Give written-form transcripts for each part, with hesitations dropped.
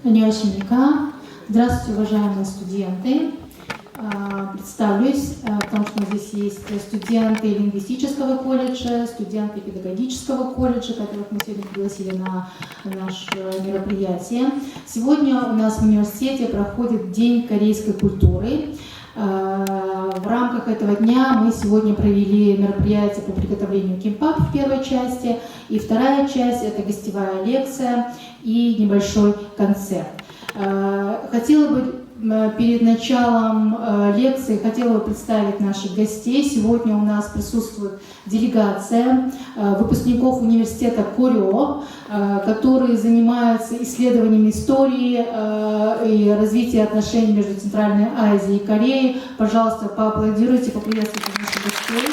안녕하십니까. Здравствуйте, уважаемые студенты. Представлюсь, потому что здесь есть студенты лингвистического колледжа, студенты педагогического колледжа, которых мы сегодня пригласили на наше мероприятие. Сегодня у нас в университете проходит День корейской культуры. В рамках этого дня мы сегодня провели мероприятие по приготовлению кимпап в первой части, и вторая часть – это гостевая лекция и небольшой концерт. Хотела бы перед началом лекции представить наших гостей. Сегодня у нас присутствует делегация выпускников университета Корё, которые занимаются исследованием истории и развития отношений между Центральной Азией и Кореей. Пожалуйста, поаплодируйте, поприветствуйте наших гостей.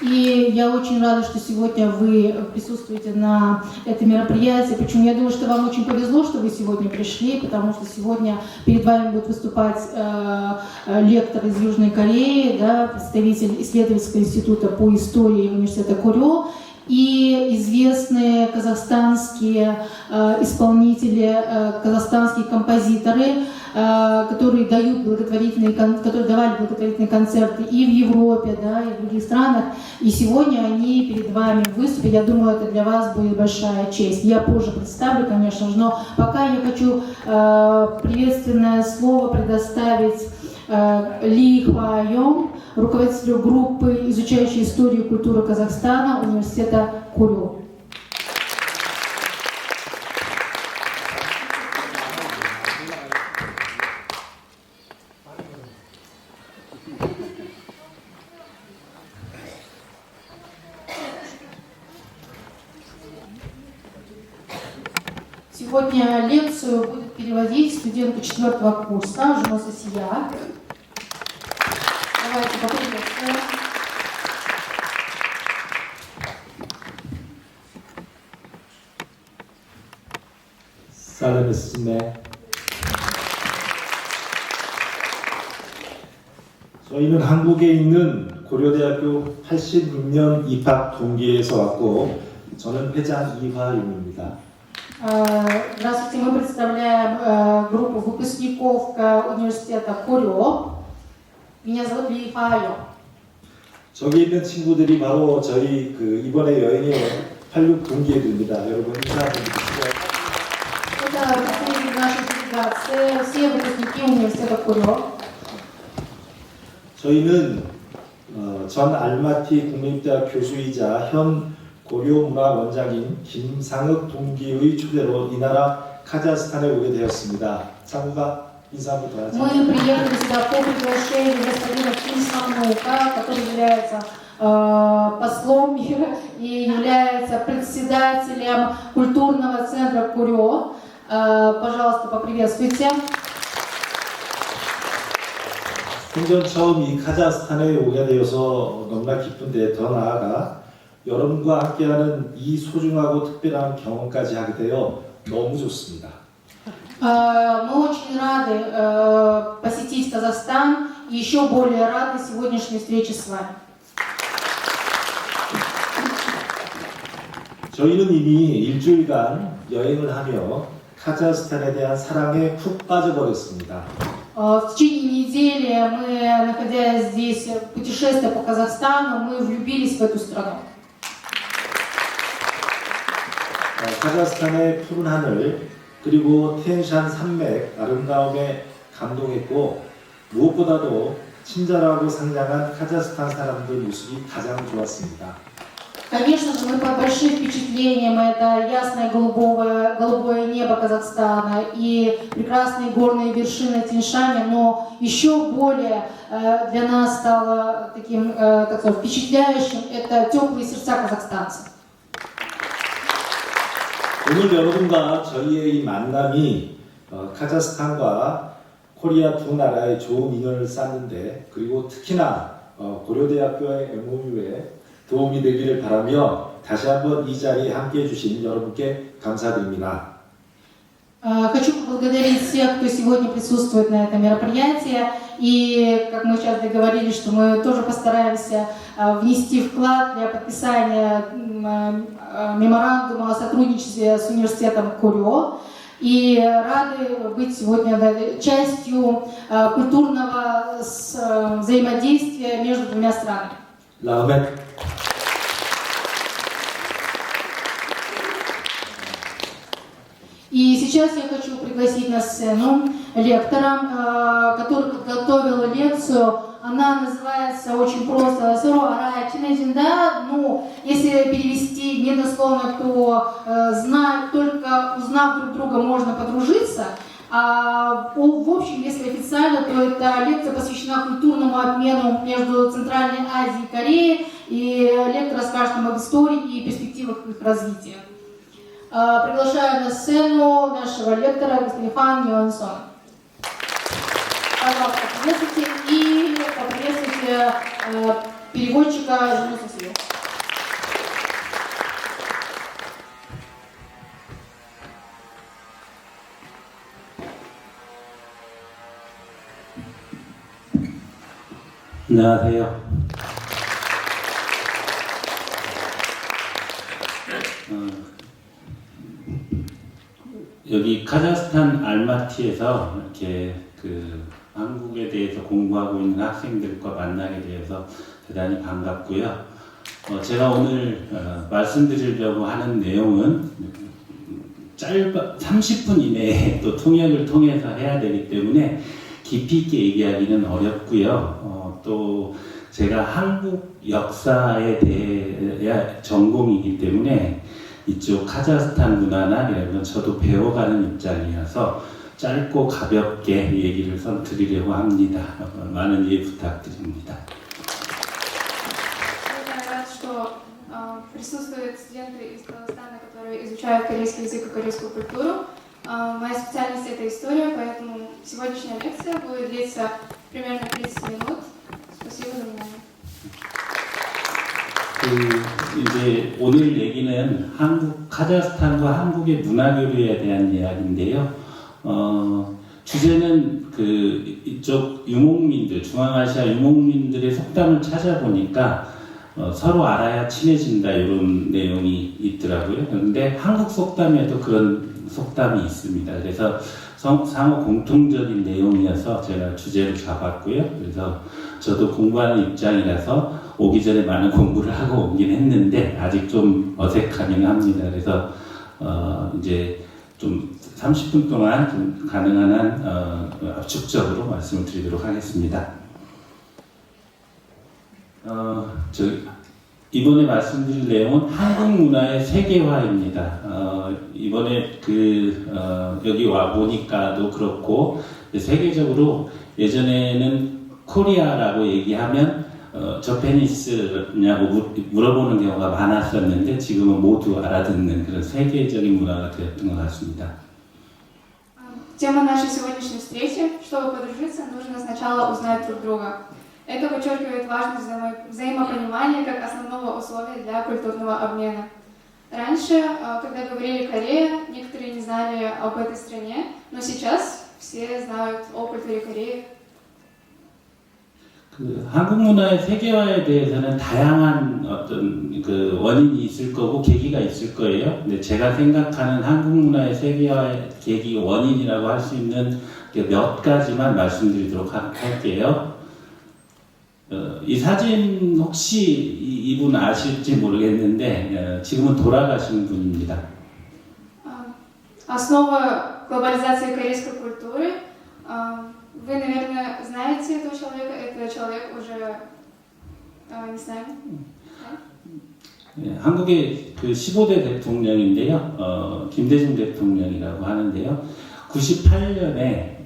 И я очень рада, что сегодня вы присутствуете на этом мероприятии. Причем я думаю, что вам очень повезло, что вы сегодня пришли, потому что сегодня перед вами будет выступать лектор из Южной Кореи, да, представитель исследовательского института по истории университета Корё, и известные казахстанские исполнители, казахстанские композиторы, которые давали благотворительные концерты и в Европе, да, и в других странах. И сегодня они перед вами выступят. Я думаю, это для вас будет большая честь. Я позже представлю, конечно же, но пока я хочу приветственное слово предоставить Ли Хва-Йонг, руководителю группы, изучающей историю и культуру Казахстана, университета Корё. Сегодня лекцию будет переводить студентка 4-го курса Жуноса Сия. Давайте поприветствуем. 살아뵙습니다. 저희는 한국에 있는 고려대학교 86년 입학 동기에서 왔고 저는 회장 이화용입니다. Здравствуйте, мы представляем группу выпускников университета Корё. Меня зовут Ли Хва-Йонг. 저기 있는 친구들이 바로 저희 이번에 여행에 86 동기들입니다. 여러분 인사 좀 해주시죠. Это представители нашей делегации, все выпускники университета Корё. 저희는 전 알마티 국립대학 교수이자 현 고려문화원장인 김상욱 동기의 초대로 이 나라 카자흐스탄에 오게 되었습니다. 상우가 인사 한번 더 하죠. Мы приехали сюда по приглашению господина Ким Сан-ука, который является послом мира и является председателем культурного центра Корё. Пожалуйста, поприветствуйте. 생전 처음 이 카자흐스탄에 오게 되어서 너무나 기쁜데 더 나아가 여러분과 함께하는 이 소중하고 특별한 경험까지 하게 되어 너무 좋습니다. Мы очень рады посетить Казахстан и еще более рады сегодняшней встрече с вами. 저희는 이미 일주일간 여행을 하며 카자흐스탄에 대한 사랑에 푹 빠져버렸습니다. В течение недели мы, находясь здесь, путешествуя по Казахстану, мы влюбились в эту страну. 카자흐스탄의 푸른 하늘 그리고 텐샨 산맥 아름다움에 감동했고 무엇보다도 친절하고 상냥한 카자흐스탄 사람들 모습이 가장 좋았습니다. Конечно же, мы под большим впечатлением это ясное голубое небо Казахстана и прекрасные горные вершины Тянь-Шаня, но еще более для нас стало таким, так сказать, впечатляющим это теплые сердца казахстанцев. 오늘 여러분과 저희의 이 만남이 카자흐스탄과 코리아 두 나라의 좋은 인연을 쌓는데 그리고 특히나 고려대학교의 MOU에 도움이 되기를 바라며 다시 한번 이 자리에 함께해 주신 여러분께 감사드립니다. Хочу поблагодарить всех, кто сегодня присутствует на этом мероприятии. И, как мы сейчас договорились, что мы тоже постараемся внести вклад для подписания меморандума о сотрудничестве с университетом Курё. И рады быть сегодня частью культурного взаимодействия между двумя странами. И сейчас я хочу пригласить на сцену лектора, который подготовил лекцию. Она называется очень просто «Сору арая чинэджинда». Ну, если перевести недословно, то только узнав друг друга, можно подружиться. А в общем, если официально, то эта лекция посвящена культурному обмену между Центральной Азией и Кореей. И лектор расскажет нам об истории и перспективах их развития. Приглашаю на сцену нашего лектора господин Хан Йонсон. Пожалуйста, приветствуйте и поприветствуйте переводчика Жену Сосию. 안녕하세요. 여기 카자흐스탄 알마티에서 이렇게 한국에 대해서 공부하고 있는 학생들과 만나게 되어서 대단히 반갑고요. 제가 오늘 말씀드리려고 하는 내용은 짧아 30분 이내에 또 통역을 통해서 해야 되기 때문에 깊이 있게 얘기하기는 어렵고요. 또 제가 한국 역사에 대해 전공이기 때문에 이쪽 카자흐스탄 문화나 이런 건 저도 배워가는 입장이어서 짧고 가볍게 얘기를 드리려고 합니다. 많은 이해 부탁드립니다. Я рад, что присутствуют студенты из Казахстана, которые изучают корейский язык и корейскую культуру. Моя специальность — это история, поэтому сегодняшняя лекция будет длиться примерно 30 минут. Спасибо за внимание. 이제 오늘 얘기는 카자흐스탄과 한국의 문화교류에 대한 이야기인데요. 주제는 이쪽 유목민들, 중앙아시아 유목민들의 속담을 찾아보니까 서로 알아야 친해진다 이런 내용이 있더라고요. 그런데 한국 속담에도 그런 속담이 있습니다. 그래서 상호 공통적인 내용이어서 제가 주제를 잡았고요. 그래서 저도 공부하는 입장이라서 오기 전에 많은 공부를 하고 오긴 했는데 아직 좀 어색하긴 합니다. 그래서 이제 좀 30분 동안 좀 가능한 한 압축적으로 말씀을 드리도록 하겠습니다. 이번에 말씀드릴 내용은 한국 문화의 세계화입니다. 이번에 여기 와 보니까도 그렇고 세계적으로 예전에는 코리아라고 얘기하면 저페니스냐고 물어보는 경우가 많았었는데 지금은 모두 알아듣는 그런 세계적인 문화가 되었던 것 같습니다. Тема нашей сегодняшней встречи: чтобы подружиться, нужно сначала узнать друг друга. Это подчеркивает важность взаимопонимания как основного условия для культурного обмена. Раньше, когда говорили Корея, некоторые не знали об этой стране, но сейчас все знают о культуре Кореи. 한국 문화의 세계화에 대해서는 다양한 어떤 원인이 있을 거고 계기가 있을 거예요. 근데 제가 생각하는 한국 문화의 세계화의 계기 원인이라고 할 수 있는 몇 가지만 말씀드리도록 할게요. 이 사진 혹시 이분 아실지 모르겠는데 지금은 돌아가신 분입니다. Основа глобализации корейской культуры. Вы, наверное, знаете этого человека. Это человек уже не с нами. 한국의 15대 대통령인데요. 김대중 대통령이라고 하는데요. 98년에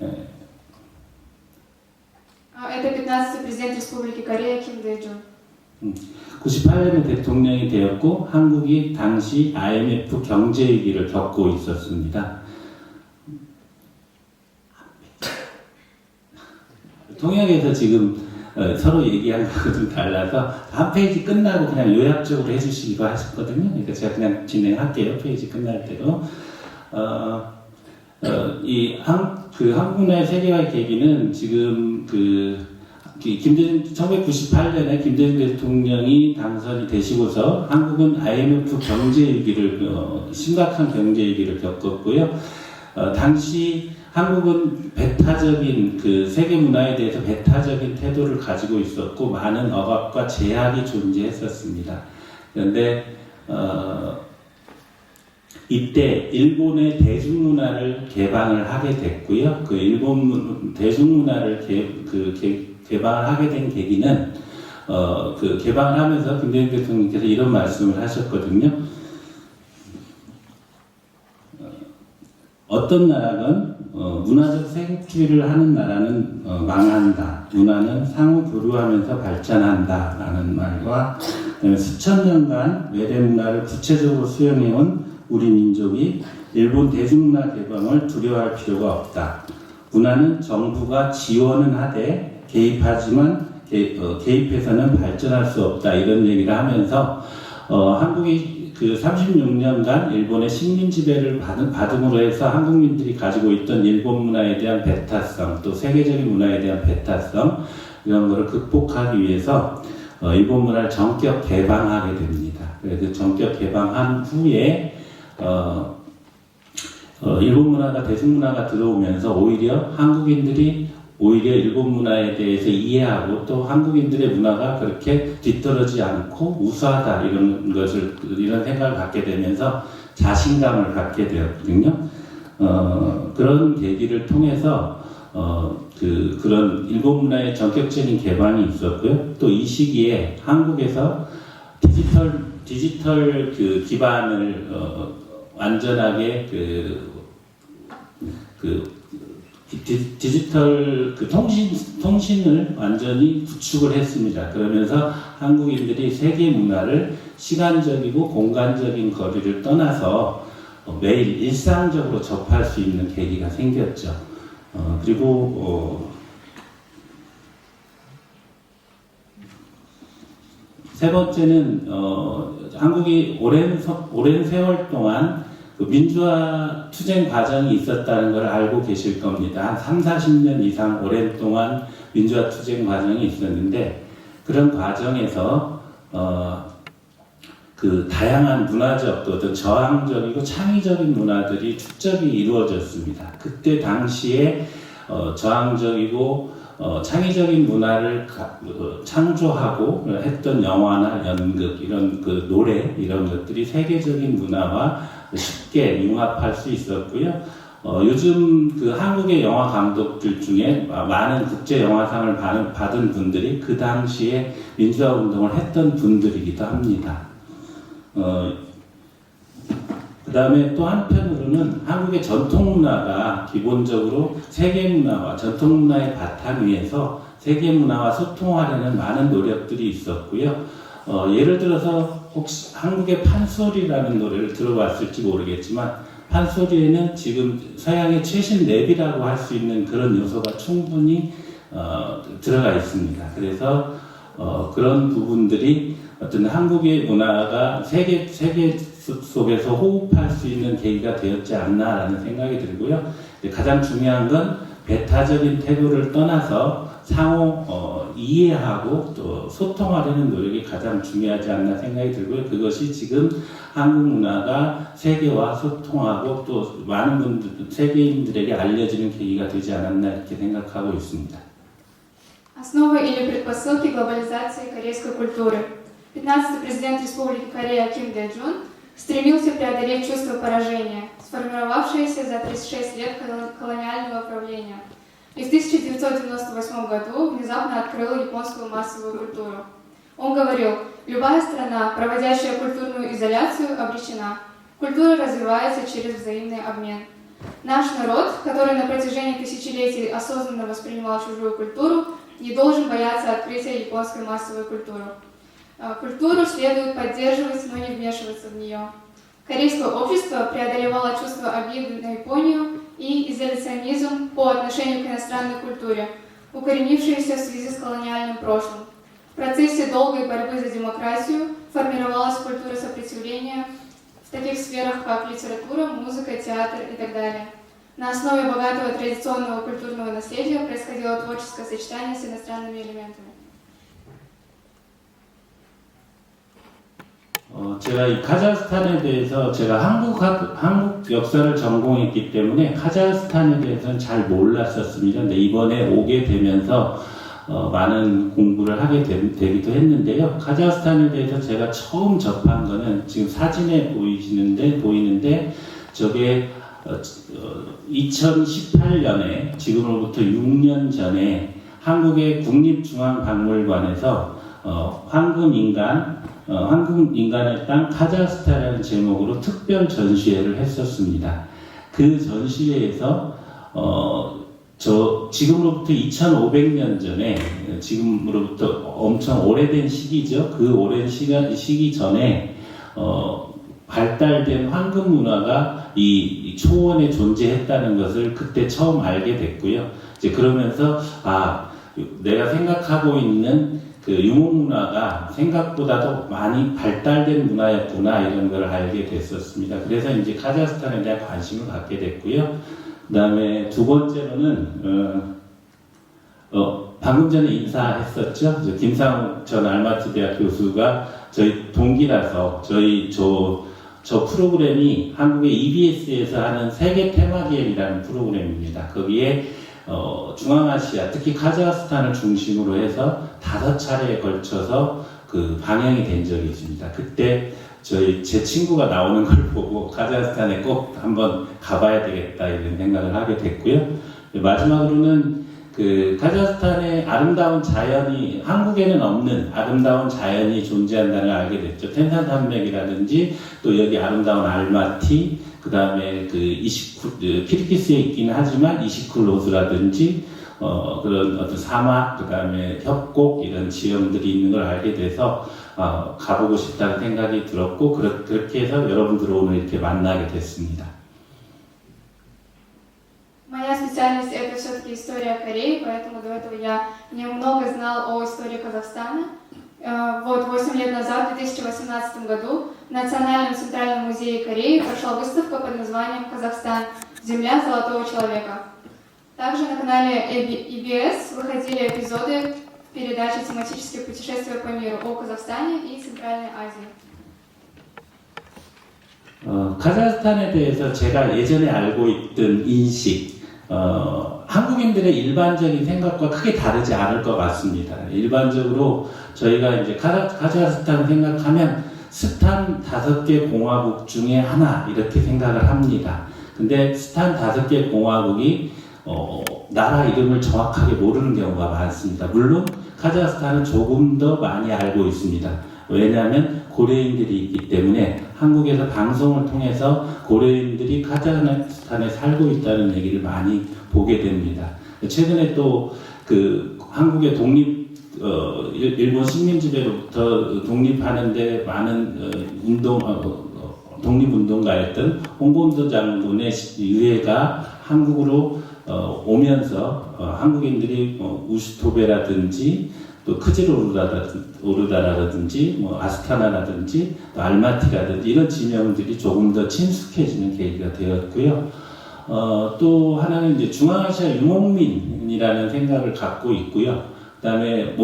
Это 15-й президент Республики Корея Ким Дэ-джун. 98년에 대통령이 되었고 한국이 당시 IMF 경제 위기를 겪고 있었습니다. 통역에서 지금 서로 얘기한 거하고 좀 달라서 한 페이지 끝나고 그냥 요약적으로 해주시기로 하셨거든요. 그러니까 제가 그냥 진행할게요. 페이지 끝날 대로. 한국 문화의 세계화의 계기는 지금 1998년에 김대중 대통령이 당선이 되시고서 한국은 IMF 경제 위기를 심각한 경제 위기를 겪었고요. 당시 한국은 배타적인 세계 문화에 대해서 배타적인 태도를 가지고 있었고 많은 억압과 제약이 존재했었습니다. 그런데 이때 일본의 대중문화를 개방을 하게 됐고요. 그 일본 대중문화를 개방을 하게 된 계기는 개방을 하면서 김대중 대통령께서 이런 말씀을 하셨거든요. 어떤 나라건 문화적 세속주의를 하는 나라는 망한다. 문화는 상호 교류하면서 발전한다. 라는 말과 수천 년간 외래 문화를 구체적으로 수용해온 우리 민족이 일본 대중문화 개방을 두려워할 필요가 없다. 문화는 정부가 지원은 하되 개입하지만 개입해서는 발전할 수 없다. 이런 얘기를 하면서 한국이 36년간 일본의 식민 지배를 받음으로 해서 한국민들이 가지고 있던 일본 문화에 대한 배타성, 또 세계적인 문화에 대한 배타성 이런 것을 극복하기 위해서 일본 문화를 전격 개방하게 됩니다. 그래서 전격 개방한 후에 일본 문화가 대중문화가 들어오면서 오히려 한국인들이 일본 문화에 대해서 이해하고 또 한국인들의 문화가 그렇게 뒤떨어지지 않고 우수하다 이런 생각을 갖게 되면서 자신감을 갖게 되었거든요. 그런 계기를 통해서 그런 일본 문화의 전격적인 개방이 있었고요. 또 이 시기에 한국에서 디지털 기반을 완전하게 디지털 통신을 완전히 구축을 했습니다. 그러면서 한국인들이 세계 문화를 시간적이고 공간적인 거리를 떠나서 매일 일상적으로 접할 수 있는 계기가 생겼죠. 그리고 세 번째는 한국이 오랜 세월 동안 민주화 투쟁 과정이 있었다는 걸 알고 계실 겁니다. 한 30-40년 이상 오랜 동안 민주화 투쟁 과정이 있었는데 그런 과정에서 다양한 문화적 또는 저항적이고 창의적인 문화들이 축적이 이루어졌습니다. 그때 당시에 저항적이고 창의적인 문화를 창조하고 했던 영화나 연극 이런 노래 이런 것들이 세계적인 문화와 쉽게 융합할 수 있었고요. 요즘 한국의 영화 감독들 중에 많은 국제 영화상을 받은 분들이 그 당시에 민주화 운동을 했던 분들이기도 합니다. 그 다음에 또 한편으로는 한국의 전통 문화가 기본적으로 세계 문화와 전통 문화의 바탕 위에서 세계 문화와 소통하려는 많은 노력들이 있었고요. 예를 들어서 혹시 한국의 판소리라는 노래를 들어봤을지 모르겠지만 판소리에는 지금 서양의 최신 랩이라고 할 수 있는 그런 요소가 충분히 들어가 있습니다. 그래서 그런 부분들이 어떤 한국의 문화가 세계 속에서 호흡할 수 있는 계기가 되었지 않나라는 생각이 들고요. 가장 중요한 건 배타적인 태도를 떠나서 상호 이해하고 또 소통하려는 노력이 가장 중요하지 않나 생각이 들고요. 그것이 지금 한국 문화가 세계와 소통하고 또 많은 세계인들에게 알려지는 계기가 되지 않았나 이렇게 생각하고 있습니다. Основы или предпосылки глобализации корейской культуры. 15-й президент Республики Корея Ким Дэ Джун стремился преодолеть чувство поражения, сформировавшееся за 36 лет колониального правления. И в 1998 году внезапно открыл японскую массовую культуру. Он говорил, любая страна, проводящая культурную изоляцию, обречена. Культура развивается через взаимный обмен. Наш народ, который на протяжении тысячелетий осознанно воспринимал чужую культуру, не должен бояться открытия японской массовой культуры. Культуру следует поддерживать, но не вмешиваться в нее. Корейское общество преодолевало чувство обиды на Японию и изоляционизм по отношению к иностранной культуре, укоренившиеся в связи с колониальным прошлым. В процессе долгой борьбы за демократию формировалась культура сопротивления в таких сферах, как литература, музыка, театр и так далее. На основе богатого традиционного культурного наследия происходило творческое сочетание с иностранными элементами. 제가 이 카자흐스탄에 대해서 제가 한국 역사를 전공했기 때문에 카자흐스탄에 대해서는 잘 몰랐었습니다. 근데 이번에 오게 되면서 많은 공부를 하게 되기도 했는데요. 카자흐스탄에 대해서 제가 처음 접한 거는 지금 사진에 보이는데 저게 2018년에 지금으로부터 6년 전에 한국의 국립중앙박물관에서 황금 인간의 땅 카자흐스탄이라는 제목으로 특별 전시회를 했었습니다. 그 전시회에서 지금으로부터 2500년 전에 지금으로부터 엄청 오래된 시기죠. 그 오랜 시기 전에 발달된 황금 문화가 이 초원에 존재했다는 것을 그때 처음 알게 됐고요. 이제 그러면서 내가 생각하고 있는 그 유목 문화가 생각보다도 많이 발달된 문화였구나 이런 걸 알게 됐었습니다. 그래서 이제 카자흐스탄에 대한 관심을 갖게 됐고요. 그다음에 두 번째로는 방금 전에 인사했었죠. 김상욱 전 알마티 대학 교수가 저희 동기라서 저 프로그램이 한국의 EBS에서 하는 세계 테마기획이라는 프로그램입니다. 거기에 중앙아시아, 특히 카자흐스탄을 중심으로 해서 5차례에 걸쳐서 그 방영이 된 적이 있습니다. 그때 제 친구가 나오는 걸 보고 카자흐스탄에 꼭 한번 가봐야 되겠다 이런 생각을 하게 됐고요. 마지막으로는 그 카자흐스탄의 아름다운 자연이 한국에는 없는 아름다운 자연이 존재한다는 걸 알게 됐죠. 텐산산맥이라든지 또 여기 아름다운 알마티, 그 다음에 키르기스에 있기는 하지만 이시쿨로스라든지 그런 어떤 사막, 그 다음에 협곡 이런 지형들이 있는 걸 알게 돼서 가보고 싶다는 생각이 들었고 그렇게 해서 여러분들을 오늘 이렇게 만나게 됐습니다. Моя специальность это все-таки история Кореи, поэтому до этого я немного знал о истории Казахстана. Вот 8 лет назад, в 2018 году, в Национальном центральном музее Кореи прошла выставка под названием «Казахстан. Земля золотого человека». Также на канале EBS выходили эпизоды передачи «Тематические путешествия по миру» о Казахстане и Центральной Азии. 카자흐스탄에 대해서 제가 예전에 알고 있던 인식, 한국인들의 일반적인 생각과 크게 다르지 않을 것 같습니다. 일반적으로 저희가 이제 카자흐스탄 생각하면 스탄 5개 공화국 중에 하나 이렇게 생각을 합니다. 근데 스탄 5개 공화국이 나라 이름을 정확하게 모르는 경우가 많습니다. 물론 카자흐스탄은 조금 더 많이 알고 있습니다. 왜냐하면 고려인들이 있기 때문에 한국에서 방송을 통해서 고려인들이 카자흐스탄에 살고 있다는 얘기를 많이 보게 됩니다. 최근에 또 그 한국의 일본 식민지배로부터 독립하는데 많은 독립운동가였던 홍범도 장군의 유해가 한국으로 오면서 한국인들이 우슈토베라든지 또 크지로르다라든지 아스타나라든지 또 알마티라든지 이런 지명들이 조금 더 친숙해지는 계기가 되었고요. 또 하나는 이제 중앙아시아 유목민이라는 생각을 갖고 있고요. 그다음에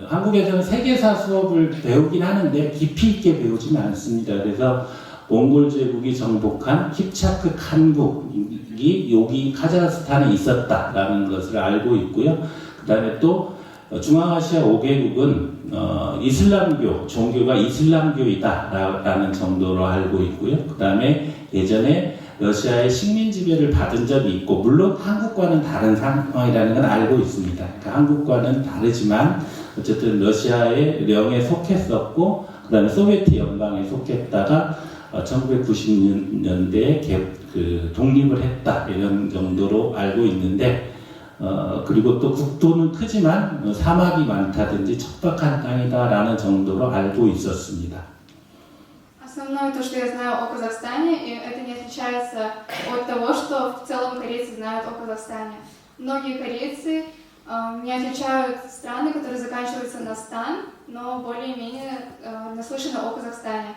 한국에서는 세계사 수업을 배우긴 하는데 깊이 있게 배우지는 않습니다. 그래서 몽골 제국이 정복한 킵차크 칸국이 여기 카자흐스탄에 있었다라는 것을 알고 있고요. 그다음에 또 중앙아시아 5개국은 이슬람교, 종교가 이슬람교이다라는 정도로 알고 있고요. 그 다음에 예전에 러시아의 식민 지배를 받은 적이 있고, 물론 한국과는 다른 상황이라는 건 알고 있습니다. 그러니까 한국과는 다르지만 어쨌든 러시아의 령에 속했었고, 그 다음에 소비에트 연방에 속했다가 1990년대에 독립을 했다 이런 정도로 알고 있는데, 그리고 또 국토는 크지만 사막이 많다든지 척박한 땅이다라는 정도로 알고 있었습니다. Основное то, что я знаю о Казахстане, и это не отличается от того, что в целом корейцы знают о Казахстане. Многие корейцы не отличают страны, которые заканчиваются на стан, но более-менее наслышаны о Казахстане.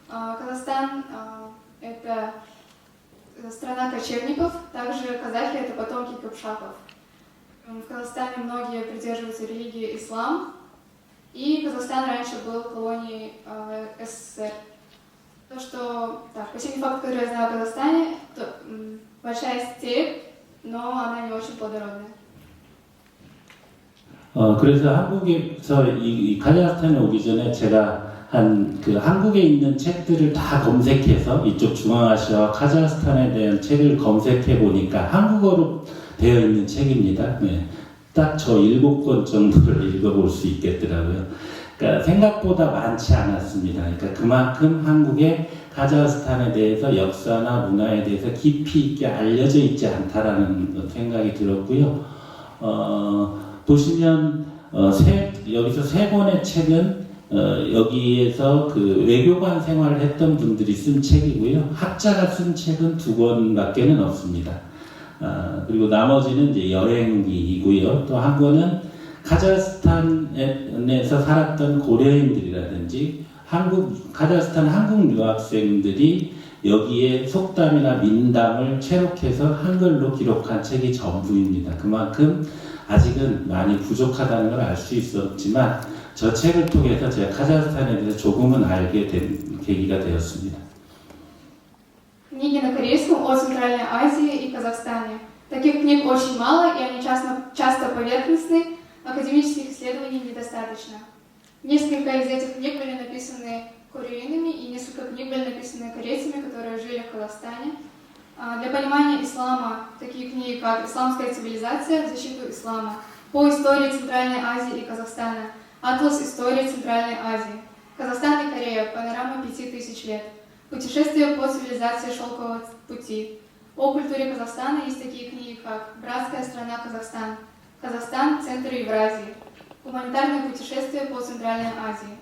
Казахстан это страна кочевников, так также казахи это потомки кыпшаков. В Казахстане многие придерживаются религии ислам, и Казахстан раньше был колонией СССР. То, что, да, последний факт, который я знаю о Казахстане, большая степь, но она не очень плодородная. 그래서 한국에서 이 카자흐스탄에 오기 전에 제가 그 한국에 있는 책들을 다 검색해서 이쪽 중앙아시아와 카자흐스탄에 대한 책을 검색해 보니까 한국어로 되어 있는 책입니다. 네. 딱 저 7권 정도를 읽어볼 수 있겠더라고요. 그러니까 생각보다 많지 않았습니다. 그러니까 그만큼 한국의 카자흐스탄에 대해서 역사나 문화에 대해서 깊이 있게 알려져 있지 않다라는 생각이 들었고요. 보시면 여기서 3권의 책은 여기에서 그 외교관 생활을 했던 분들이 쓴 책이고요. 학자가 쓴 책은 2권밖에는 없습니다. 그리고 나머지는 이제 여행기이고요. 또 한 권은 카자흐스탄에서 살았던 고려인들이라든지 카자흐스탄 한국 유학생들이 여기에 속담이나 민담을 채록해서 한글로 기록한 책이 전부입니다. 그만큼 아직은 많이 부족하다는 걸 알 수 있었지만 저 책을 통해서 제가 카자흐스탄에 대해서 조금은 알게 된 계기가 되었습니다. Книги на корейском о Центральной Азии и Казахстане. Таких книг очень мало, и они часто поверхностны, академических исследований недостаточно. Несколько из этих книг были написаны кореянами, и несколько книг были написаны корейцами, которые жили в Казахстане. Для понимания ислама такие книги, как «Исламская цивилизация. В защиту ислама», по истории Центральной Азии и Казахстана, «Атлас истории Центральной Азии», «Казахстан и Корея. Панорама 5000 лет», «Путешествие по цивилизации Шелкового пути». О культуре Казахстана есть такие книги, как «Братская страна Казахстан», «Казахстан. Центр Евразии», «Гуманитарное путешествие по Центральной Азии».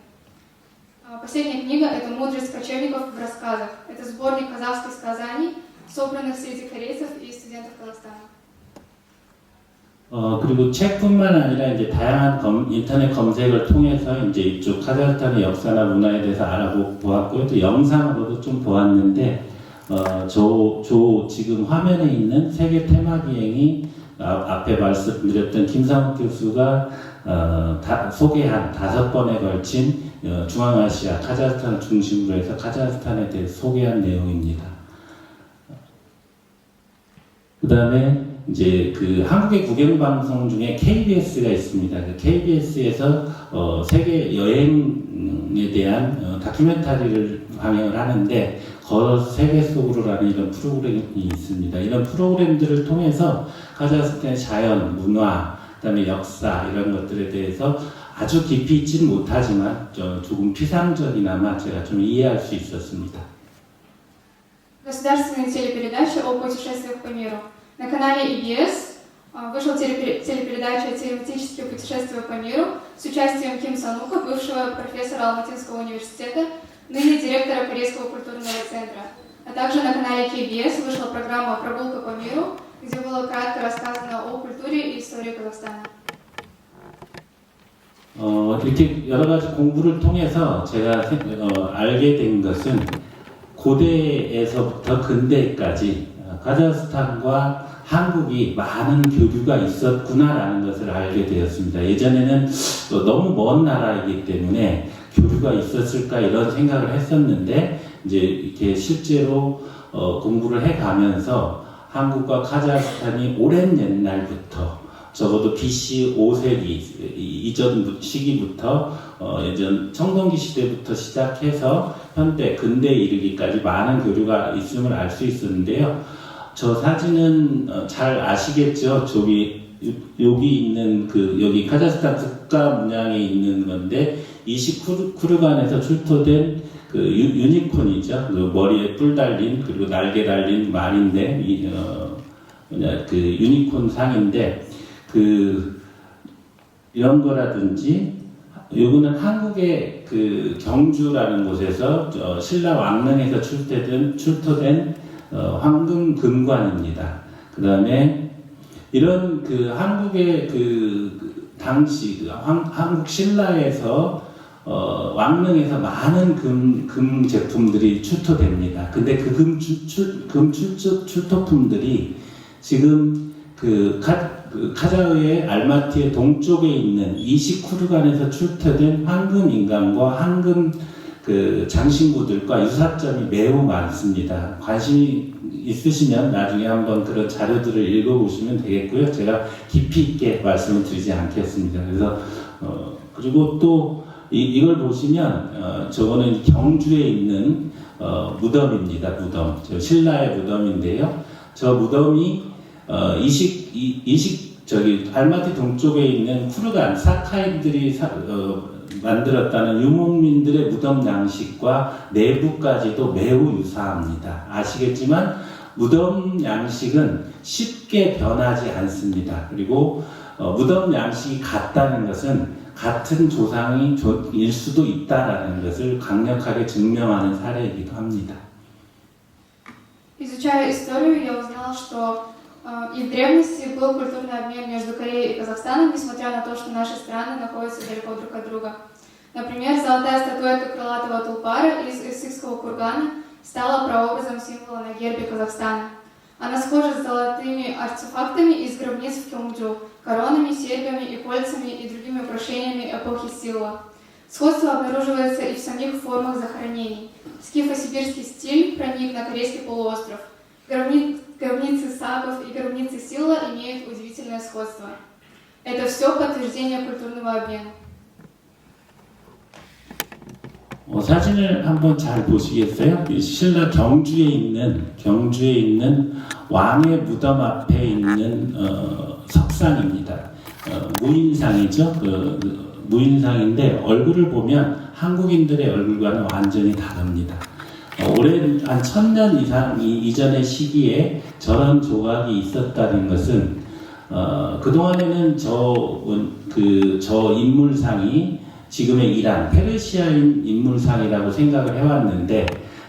Последняя книга – это «Мудрость кочевников в рассказах». Это сборник казахских сказаний, собранных среди корейцев и студентов Казахстана. 그리고 책뿐만 아니라 이제 다양한 인터넷 검색을 통해서 이제 이쪽 카자흐스탄의 역사나 문화에 대해서 알아보았고요. 또 영상으로도 좀 보았는데, 지금 화면에 있는 세계 테마 비행이 앞에 말씀드렸던 김상욱 교수가 소개한 5번에 걸친 중앙아시아, 카자흐스탄을 중심으로 해서 카자흐스탄에 대해서 소개한 내용입니다. 그 다음에 이제 그 한국의 국영방송 중에 KBS가 있습니다. 그 KBS에서 세계 여행에 대한 다큐멘터리를 방영을 하는데 걸어서 세계 속으로라는 이런 프로그램이 있습니다. 이런 프로그램들을 통해서 카자흐스탄의 자연, 문화, 그다음에 역사 이런 것들에 대해서 아주 깊이 있지는 못하지만 조금 피상적이나마 제가 좀 이해할 수 있었습니다. Государственные телепередачи о путешествиях по миру. На канале EBS вышла телепередача «Тематические путешествия по миру» с участием Ким Санука, бывшего профессора Алматинского университета, ныне директора Корейского культурного центра. А также на канале KBS вышла программа «Прогулка по миру», где было кратко рассказано о культуре и истории Казахстана. 이렇게 여러 가지 공부를 통해서 제가 알게 된 것은 고대에서부터 근대까지 카자흐스탄과 한국이 많은 교류가 있었구나라는 것을 알게 되었습니다. 예전에는 너무 먼 나라이기 때문에 교류가 있었을까 이런 생각을 했었는데 이제 이렇게 실제로 공부를 해가면서 한국과 카자흐스탄이 오랜 옛날부터 적어도 BC 5세기 이전 시기부터 예전 청동기 시대부터 시작해서 현대 근대에 이르기까지 많은 교류가 있음을 알 수 있었는데요. 저 사진은 잘 아시겠죠? 여기 있는 여기 카자흐스탄 국가 문양에 있는 건데 이시쿠르간에서 출토된 유니콘이죠. 머리에 뿔 달린 그리고 날개 달린 말인데 유니콘 상인데 이런 거라든지 요거는 한국의 경주라는 곳에서 신라 왕릉에서 출토된 황금 금관입니다. 그 다음에 이런 한국의 당시 한국 신라에서 왕릉에서 많은 금 제품들이 출토됩니다. 근데 금 출토품들이 지금 그 카자흐의 알마티의 동쪽에 있는 이시쿠르간에서 출토된 황금 인간과 황금 그 장신구들과 유사점이 매우 많습니다. 관심이 있으시면 나중에 한번 그런 자료들을 읽어보시면 되겠고요. 제가 깊이 있게 말씀을 드리지 않겠습니다. 그래서 그리고 또 이걸 보시면 저거는 경주에 있는 무덤입니다. 무덤. 저 신라의 무덤인데요. 저 무덤이 저기 알마티 동쪽에 있는 쿠르간 사카인들이 만들었다는 유목민들의 무덤 양식과 내부까지도 매우 유사합니다. 아시겠지만 무덤 양식은 쉽게 변하지 않습니다. 그리고 무덤 양식이 같다는 것은 같은 조상일 수도 있다라는 것을 강력하게 증명하는 사례이기도 합니다. Изучая историю, я узнала, что и в древности был культурный обмен между Кореей и Казахстаном, несмотря на то, что наши страны находятся далеко друг от друга. Например, золотая статуэтка крылатого тулпара из Иссыкского кургана стала прообразом символа на гербе Казахстана. Она схожа с золотыми артефактами из гробниц в Кёнгджу, коронами, серьгами и кольцами и другими украшениями эпохи Силла. Сходство обнаруживается и в самих формах захоронений. Скифо-сибирский стиль проник на Корейский полуостров. Гробницы Саков и гробницы Силла имеют удивительное сходство. Это все подтверждение культурного обмена. 사진을 한번 잘 보시겠어요? 신라 경주에 있는 왕의 무덤 앞에 있는 석상입니다. 무인상이죠. 무인상인데 얼굴을 보면 한국인들의 얼굴과는 완전히 다릅니다. 오랜 한 1000년 이상 이전의 시기에 저런 조각이 있었다는 것은 그동안에는 저 인물상이 지금의 이란, 페르시아인 인물상이라고 생각을 해왔는데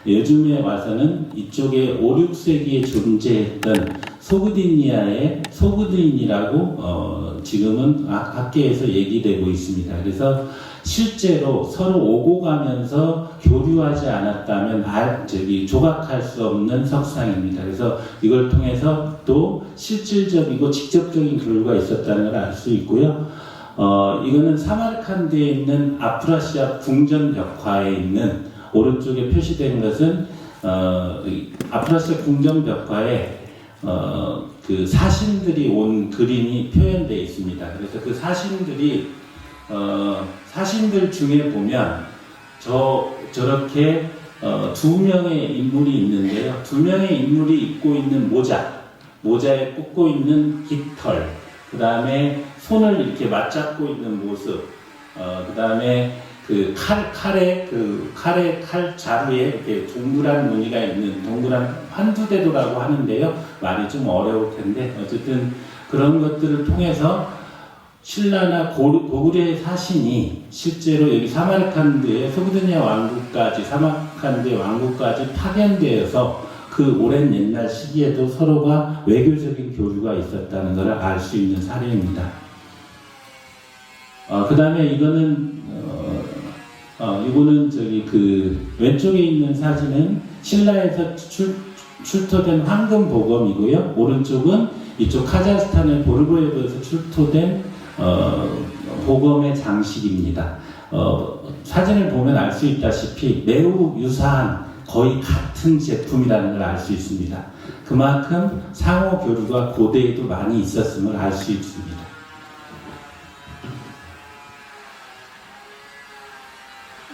요즘에 와서는 이쪽에 5, 6세기에 존재했던 소그딘니아의 소그딘이라고 지금은 학계에서 얘기되고 있습니다. 그래서 실제로 서로 오고 가면서 교류하지 않았다면 조각할 수 없는 석상입니다. 그래서 이걸 통해서 또 실질적이고 직접적인 교류가 있었다는 걸 알 수 있고요. 이거는 사마르칸드에 있는 아프라시아 궁전 벽화에 있는 오른쪽에 표시된 것은 아프라시아 궁전 벽화에 그 사신들이 온 그림이 표현되어 있습니다. 그래서 그 사신들 중에 보면 저렇게 두 명의 인물이 있는데요. 두 명의 인물이 입고 있는 모자에 꽂고 있는 깃털, 그 다음에 손을 이렇게 맞잡고 있는 모습, 그 다음에 그 칼 자루에 이렇게 동그란 무늬가 있는 동그란 환두대도라고 하는데요. 말이 좀 어려울 텐데 어쨌든 그런 것들을 통해서 신라나 고구려의 사신이 실제로 여기 사마르칸드의 소그디니아 왕국까지 사마르칸드의 왕국까지 파견되어서 그 오랜 옛날 시기에도 서로가 외교적인 교류가 있었다는 것을 알 수 있는 사례입니다. 그 다음에 이거는 저기 그 왼쪽에 있는 사진은 신라에서 출토된 황금 보검이고요. 오른쪽은 이쪽 카자흐스탄의 보르보예브에서 출토된 보검의 장식입니다. 사진을 보면 알 수 있다시피 매우 유사한 거의 같은 제품이라는 걸 알 수 있습니다. 그만큼 상호 교류가 고대에도 많이 있었음을 알 수 있습니다.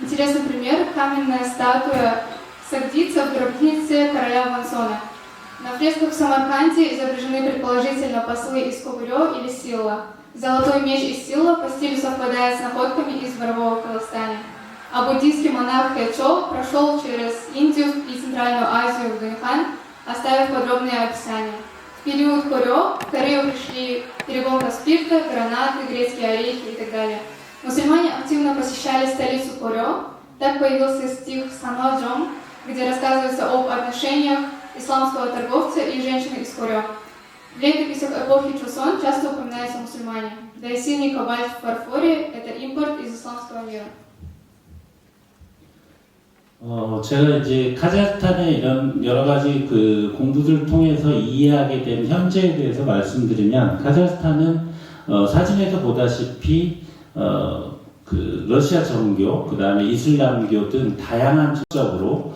Интересный пример – каменная статуя Сагдица в гробнице короля Вансона. На фресках в Самарканде изображены предположительно послы из Когурё или Силла. Золотой меч из Силла по стилю совпадает с находками из Борового Казахстана. А буддийский монах Хэчо прошел через Индию и Центральную Азию в Дуньхан, оставив подробные описания. В период Корё в Корею пришли перегонка спирта, гранаты, грецкие орехи и так далее. Мусульмане активно посещали столицу Корё. Так появился стих Санхаджон, где рассказывается об отношениях исламского торговца и женщины из Корё. В летописях эпохи Чосон часто упоминаются мусульмане. Да и синий кобальт в фарфоре – это импорт из исламского мира. 제가 이제 카자흐스탄의 이런 여러 가지 그 공부들을 통해서 이해하게 된 현재에 대해서 말씀드리면, 카자흐스탄은 사진에서 보다시피 그 러시아 정교, 그 다음에 이슬람교 등 다양한 쪽으로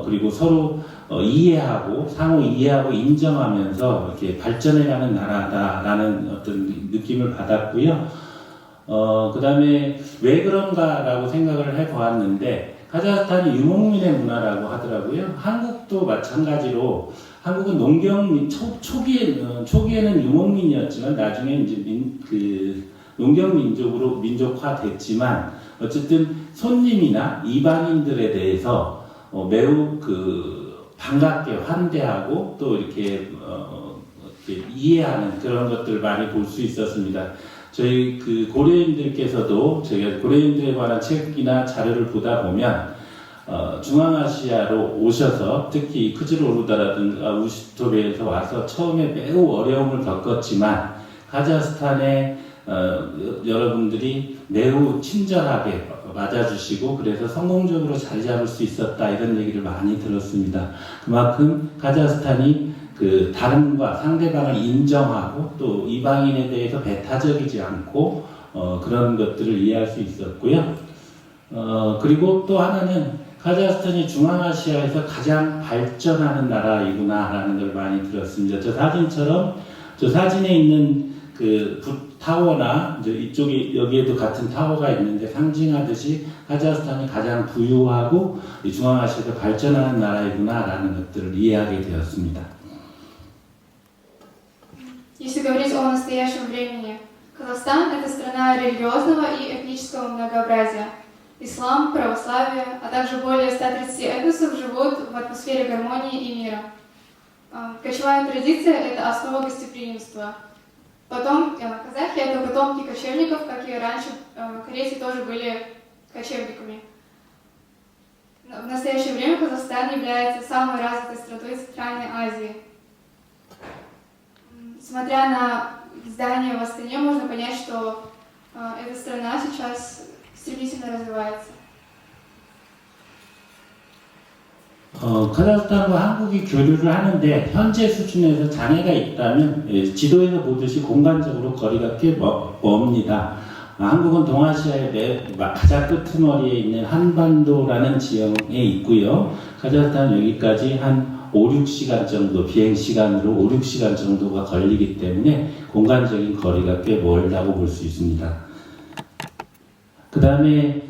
그리고 서로 이해하고 상호 이해하고 인정하면서 이렇게 발전해가는 나라다라는 어떤 느낌을 받았고요. 그 다음에 왜 그런가라고 생각을 해보았는데, 카자흐스탄이 유목민의 문화라고 하더라고요. 한국도 마찬가지로, 한국은 농경민 초기에는 유목민이었지만 나중에 이제 농경민족으로 민족화됐지만, 어쨌든 손님이나 이방인들에 대해서 매우 반갑게 환대하고 또 이렇게 이해하는 그런 것들을 많이 볼 수 있었습니다. 저희 고려인들께서도 저희가 고려인들에 관한 책이나 자료를 보다 보면 중앙아시아로 오셔서 특히 크즈로르다라든가 우시토베에서 와서 처음에 매우 어려움을 겪었지만 카자흐스탄의 여러분들이 매우 친절하게 맞아주시고 그래서 성공적으로 자리 잡을 수 있었다, 이런 얘기를 많이 들었습니다. 그만큼 카자흐스탄이 다른과 상대방을 인정하고 또 이방인에 대해서 배타적이지 않고 그런 것들을 이해할 수 있었고요. 그리고 또 하나는 카자흐스탄이 중앙아시아에서 가장 발전하는 나라이구나라는 걸 많이 들었습니다. 저 사진처럼 저 사진에 있는 타워나 이쪽에 여기에도 같은 타워가 있는데 상징하듯이 카자흐스탄이 가장 부유하고 중앙아시아에서 발전하는 나라이구나라는 것들을 이해하게 되었습니다. Если говорить о настоящем времени, Казахстан – это страна религиозного и этнического многообразия. Ислам, православие, а также более 130 этносов живут в атмосфере гармонии и мира. Кочевая традиция – это основа гостеприимства. Потом, казахи – это потомки кочевников, как и раньше корейцы тоже были кочевниками. В настоящее время Казахстан является самой развитой страной Центральной Азии. Смотря на здания в Астане, можно понять, что эта страна сейчас стремительно развивается. 카자흐스탄과 한국이 교류를 하는데 현재 수준에서 장애가 있다면 지도에서 보듯이 공간적으로 거리가 꽤 멉니다. 한국은 동아시아의 가장 끄트머리에 있는 한반도라는 지형에 있고요. 카자흐스탄은 여기까지 한 5-6시간 정도, 비행시간으로 5-6시간 정도가 걸리기 때문에 공간적인 거리가 꽤 멀다고 볼 수 있습니다. 그 다음에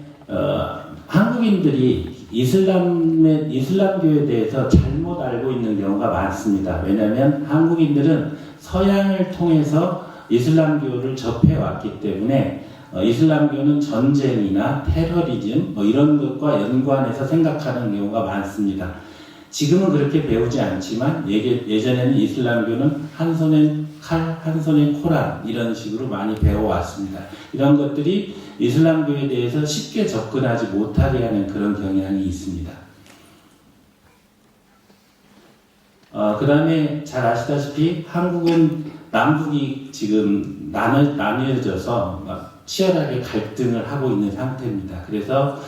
한국인들이 이슬람교에 대해서 잘못 알고 있는 경우가 많습니다. 왜냐하면 한국인들은 서양을 통해서 이슬람교를 접해왔기 때문에 이슬람교는 전쟁이나 테러리즘 이런 것과 연관해서 생각하는 경우가 많습니다. 지금은 그렇게 배우지 않지만 예전에는 이슬람교는 한 손엔 칼, 한 손엔 코란 이런 식으로 많이 배워왔습니다. 이런 것들이 이슬람교에 대해서 쉽게 접근하지 못하게 하는 그런 경향이 있습니다. 그 다음에 잘 아시다시피 한국은 남북이 지금 나뉘어져서 치열하게 갈등을 하고 있는 상태입니다. 그래서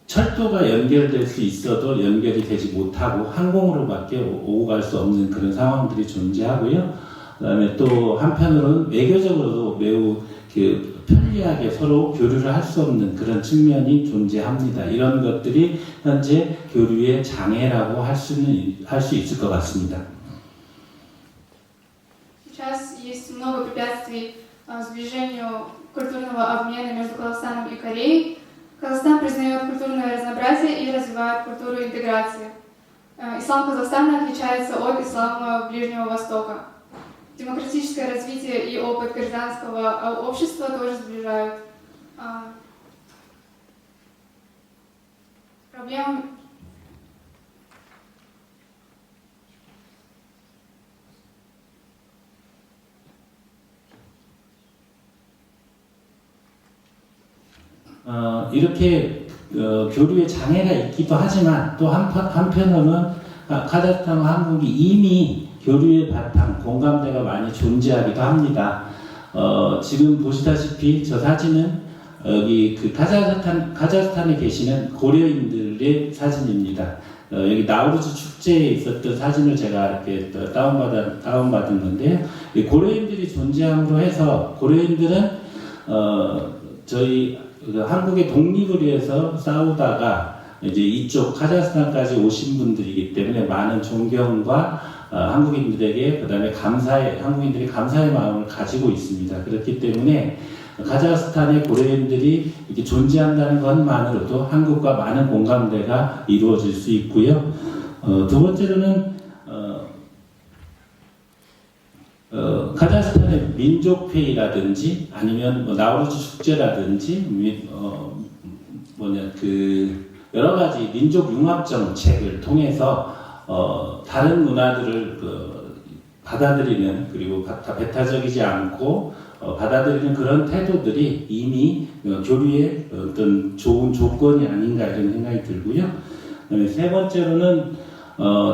철도가 연결될 수 있어도 연결이 되지 못하고 항공으로밖에 오고 갈 수 없는 그런 상황들이 존재하고요. 그 다음에 또 한편으로는 외교적으로도 매우 편리하게 서로 교류를 할 수 없는 그런 측면이 존재합니다. 이런 것들이 현재 교류의 장애라고 할 수 있을 것 같습니다. Сейчас есть много препятствий сближению культурного обмена между Казахстаном и Кореей. Казахстан признает культурное разнообразие и развивает культуру интеграции. Ислам Казахстана отличается от ислама Ближнего Востока. Демократическое развитие и опыт гражданского общества тоже сближают. Проблема 이렇게 교류에 장애가 있기도 하지만 또 한편으로는 카자흐스탄과 한국이 이미 교류의 바탕, 공감대가 많이 존재하기도 합니다. 지금 보시다시피 저 사진은 여기 그 카자흐스탄에 계시는 고려인들의 사진입니다. 여기 나우루즈 축제에 있었던 사진을 제가 이렇게 다운받은 건데요. 이 고려인들이 존재함으로 해서 고려인들은 저희 한국의 독립을 위해서 싸우다가 이제 이쪽 카자흐스탄까지 오신 분들이기 때문에 많은 존경과 한국인들에게 그다음에 한국인들이 감사의 마음을 가지고 있습니다. 그렇기 때문에 카자흐스탄의 고려인들이 이렇게 존재한다는 것만으로도 한국과 많은 공감대가 이루어질 수 있고요. 두 번째로는 카자흐스탄의 민족회의라든지 아니면 뭐 나우루즈 축제라든지 여러 가지 민족 융합 정책을 통해서 다른 문화들을 받아들이는 그리고 배타적이지 않고 받아들이는 그런 태도들이 이미 교류의 어떤 좋은 조건이 아닌가 이런 생각이 들고요. 그다음에 세 번째로는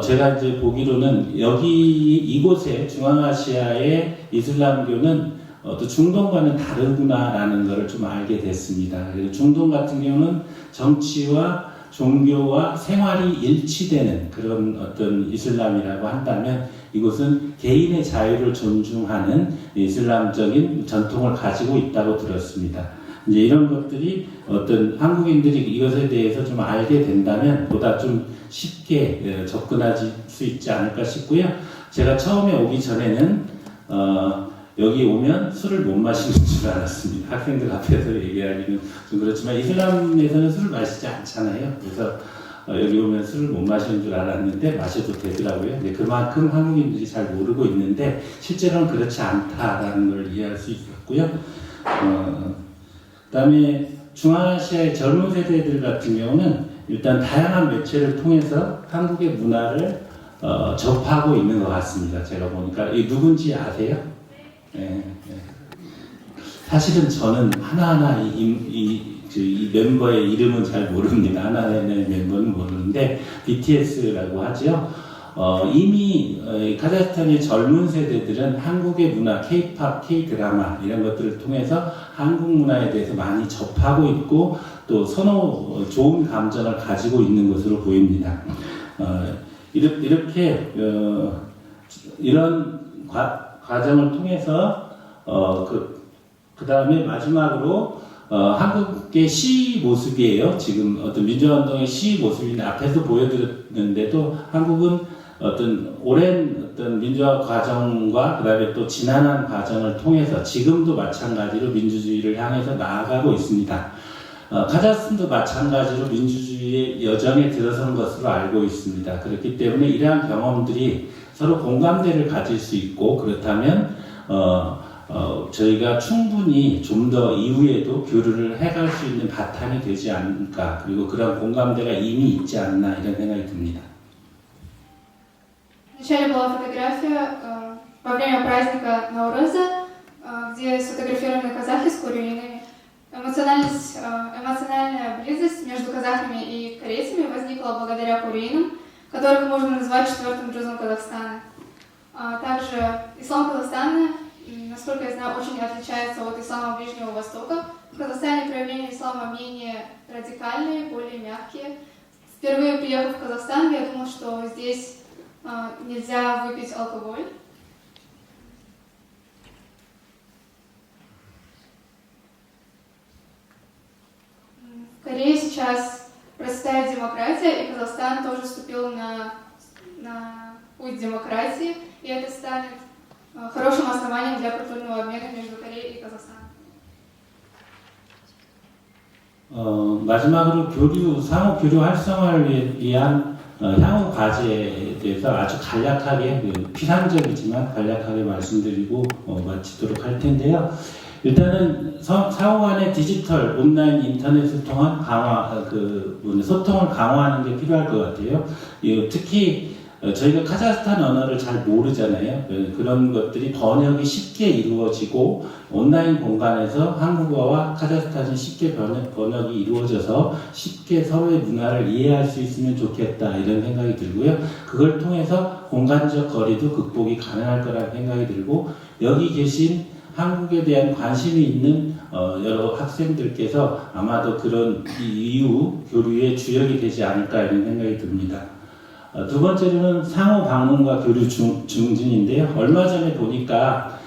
제가 이제 보기로는 이곳에 중앙아시아의 이슬람교는 또 중동과는 다르구나라는 것을 좀 알게 됐습니다. 그래서 중동 같은 경우는 정치와 종교와 생활이 일치되는 그런 어떤 이슬람이라고 한다면 이곳은 개인의 자유를 존중하는 이슬람적인 전통을 가지고 있다고 들었습니다. 이제 이런 것들이 어떤 한국인들이 이것에 대해서 좀 알게 된다면 보다 좀 쉽게 접근할 수 있지 않을까 싶고요. 제가 처음에 오기 전에는 여기 오면 술을 못 마시는 줄 알았습니다. 학생들 앞에서 얘기하기는 좀 그렇지만 이슬람에서는 술을 마시지 않잖아요. 그래서 여기 오면 술을 못 마시는 줄 알았는데 마셔도 되더라고요. 근데 그만큼 한국인들이 잘 모르고 있는데 실제로는 그렇지 않다라는 걸 이해할 수 있었고요. 그다음에 중앙아시아의 젊은 세대들 같은 경우는 일단 다양한 매체를 통해서 한국의 문화를 접하고 있는 것 같습니다. 제가 보니까 이 누군지 아세요? 네. 사실은 저는 하나하나 이 멤버의 이름은 잘 모릅니다. 하나하나의 멤버는 모르는데 BTS라고 하죠. 이미 카자흐스탄의 젊은 세대들은 한국의 문화, K-팝, K-드라마 이런 것들을 통해서 한국 문화에 대해서 많이 접하고 있고 또 좋은 감정을 가지고 있는 것으로 보입니다. 이렇게 이런 과정을 통해서 그 다음에 마지막으로 한국의 시 모습이에요. 지금 어떤 민주화운동의 시 모습인데 앞에서 보여드렸는데도 한국은 어떤 오랜 어떤 민주화 과정과 그다음에 또 지난한 과정을 통해서 지금도 마찬가지로 민주주의를 향해서 나아가고 있습니다. 카자흐스탄도 마찬가지로 민주주의의 여정에 들어선 것으로 알고 있습니다. 그렇기 때문에 이러한 경험들이 서로 공감대를 가질 수 있고 그렇다면 저희가 충분히 좀 더 이후에도 교류를 해갈 수 있는 바탕이 되지 않을까 그리고 그런 공감대가 이미 있지 않나 이런 생각이 듭니다. Вначале была фотография во время праздника Науруза, где сфотографированы казахи с курюинами. Эмоциональная близость между казахами и корейцами возникла благодаря курюинам, которых можно назвать четвертым джузом Казахстана. Также ислам Казахстана, насколько я знаю, очень отличается от ислама Ближнего Востока. В Казахстане проявления ислама менее радикальные, более мягкие. Впервые приехав в Казахстан, я думала, что здесь нельзя выпить алкоголь. В Корее сейчас процветает демократия, и Казахстан тоже вступил на путь демократии, и это станет хорошим основанием для культурного обмена между Кореей и Казахстаном. 마지막으로 상호 교류 활성화를 위한 향후 과제에 대해서 아주 간략하게 피상적이지만 간략하게 말씀드리고 마치도록 할 텐데요. 일단은 상호 간의 디지털 온라인 인터넷을 통한 소통을 강화하는 게 필요할 것 같아요. 특히 저희가 카자흐스탄 언어를 잘 모르잖아요. 그런 것들이 번역이 쉽게 이루어지고 온라인 공간에서 한국어와 카자흐스탄이 쉽게 번역이 이루어져서 쉽게 서로의 문화를 이해할 수 있으면 좋겠다 이런 생각이 들고요. 그걸 통해서 공간적 거리도 극복이 가능할 거라는 생각이 들고 여기 계신 한국에 대한 관심이 있는 여러 학생들께서 아마도 그런 이후 교류의 주역이 되지 않을까 이런 생각이 듭니다. 두 번째로는 상호 방문과 교류 증진인데요. 얼마 전에 보니까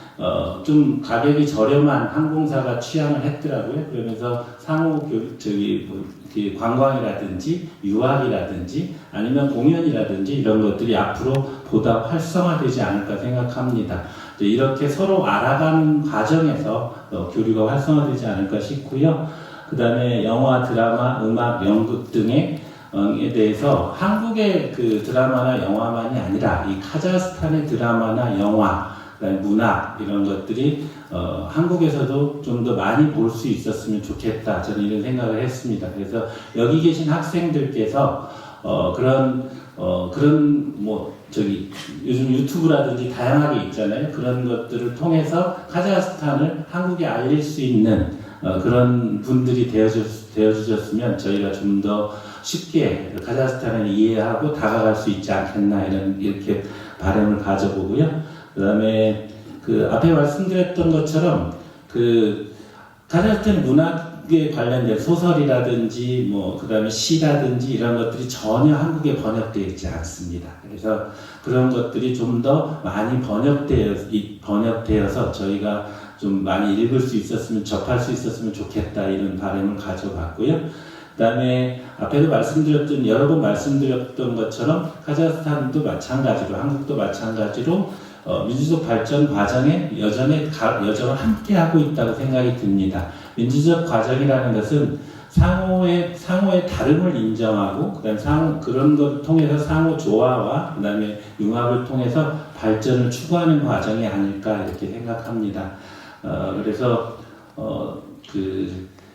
좀 가격이 저렴한 항공사가 취항을 했더라고요. 그러면서 상호 관광이라든지 유학이라든지 아니면 공연이라든지 이런 것들이 앞으로 보다 활성화되지 않을까 생각합니다. 이렇게 서로 알아가는 과정에서 교류가 활성화되지 않을까 싶고요. 그 다음에 영화, 드라마, 음악, 연극 등에 대해서 한국의 그 드라마나 영화만이 아니라 이 카자흐스탄의 드라마나 영화, 그다음에 문학 이런 것들이 한국에서도 좀 더 많이 볼 수 있었으면 좋겠다. 저는 이런 생각을 했습니다. 그래서 여기 계신 학생들께서 그런 요즘 유튜브라든지 다양하게 있잖아요. 그런 것들을 통해서 카자흐스탄을 한국에 알릴 수 있는 그런 분들이 되어주셨으면 저희가 좀 더 쉽게 카자흐스탄을 이해하고 다가갈 수 있지 않겠나 이렇게 바람을 가져보고요. 그 다음에 그 앞에 말씀드렸던 것처럼 그 카자흐스탄 문학에 관련된 소설이라든지 그 다음에 시라든지 이런 것들이 전혀 한국에 번역되어 있지 않습니다. 그래서 그런 것들이 좀 더 많이 번역되어서 저희가 좀 많이 읽을 수 있었으면, 접할 수 있었으면 좋겠다 이런 바람을 가져봤고요. 그 다음에 앞에도 여러 번 말씀드렸던 것처럼 카자흐스탄도 마찬가지로, 한국도 마찬가지로 민주적 발전 과정에 여전히 함께하고 있다고 생각이 듭니다. 민주적 과정이라는 것은 상호의 다름을 인정하고, 그다음에 그런 것을 통해서 상호 조화와 그다음에 융합을 통해서 발전을 추구하는 과정이 아닐까 이렇게 생각합니다. 그래서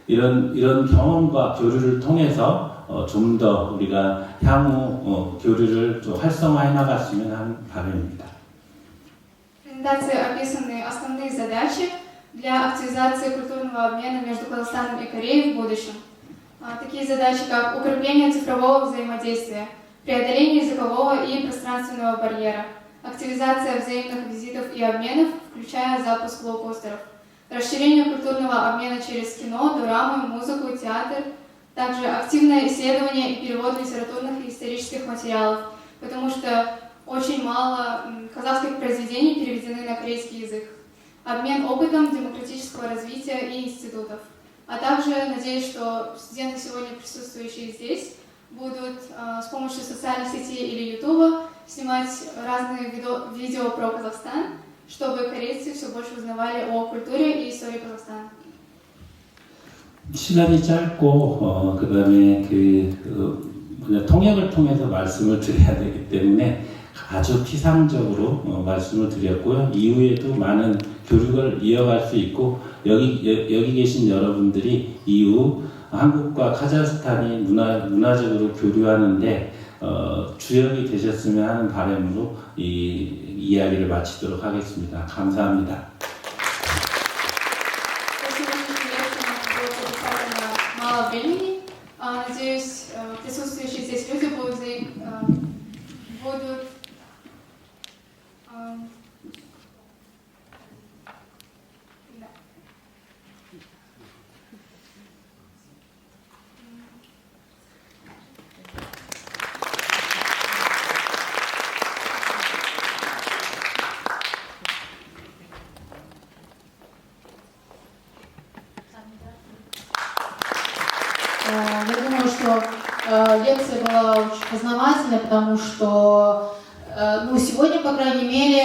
이런 경험과 교류를 통해서 좀 더 우리가 향후 교류를 좀 활성화해 나갔으면 하는 바람입니다. В презентации описаны основные задачи для активизации культурного обмена между Казахстаном и Кореей в будущем. Такие задачи, как укрепление цифрового взаимодействия, преодоление языкового и пространственного барьера, активизация взаимных визитов и обменов, включая запуск лоукостеров, расширение культурного обмена через кино, дорамы, музыку, театр, также активное исследование и перевод литературных и исторических материалов, потому что очень мало казахских произведений переведены на корейский язык, обмен опытом демократического развития и институтов. А также надеюсь, что студенты, сегодня присутствующие здесь, будут с помощью социальных сетей или ютуба снимать разные видео про Казахстан, чтобы корейцы все больше узнавали о культуре и истории Казахстана. 시간이 짧고 그다음에 그냥 통역을 통해서 말씀을 드려야 되기 때문에 아주 피상적으로 말씀을 드렸고요. 이후에도 많은 교류를 이어갈 수 있고 여기 계신 여러분들이 이후 한국과 카자흐스탄이 문화적으로 교류하는데 주역이 되셨으면 하는 바람으로 이 이야기를 마치도록 하겠습니다. 감사합니다. Мало времени. Надеюсь, присутствующие здесь люди будут Я думаю, что лекция была очень познавательной, потому что сегодня, по крайней мере,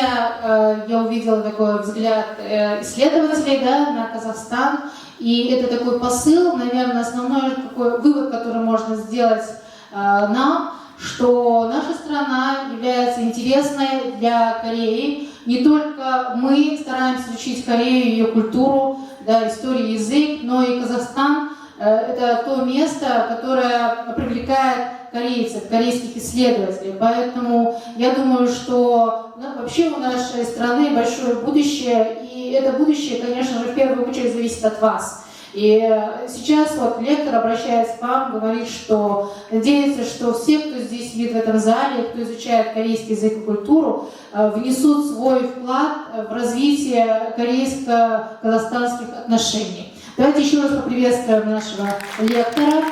я увидела такой взгляд исследователей на Казахстан, и это такой посыл, наверное, основной такой вывод, который можно сделать нам, что наша страна является интересной для Кореи. Не только мы стараемся изучить Корею, ее культуру, историю, язык, но и Казахстан – это то место, которое привлекает корейцев, корейских исследователей. Поэтому я думаю, что вообще у нашей страны большое будущее, и это будущее, конечно же, в первую очередь зависит от вас. И сейчас вот лектор обращается к вам, говорит, что надеется, что все, кто здесь сидит в этом зале, кто изучает корейский язык и культуру, внесут свой вклад в развитие корейско-казахстанских отношений. Давайте еще раз поприветствуем нашего лектора.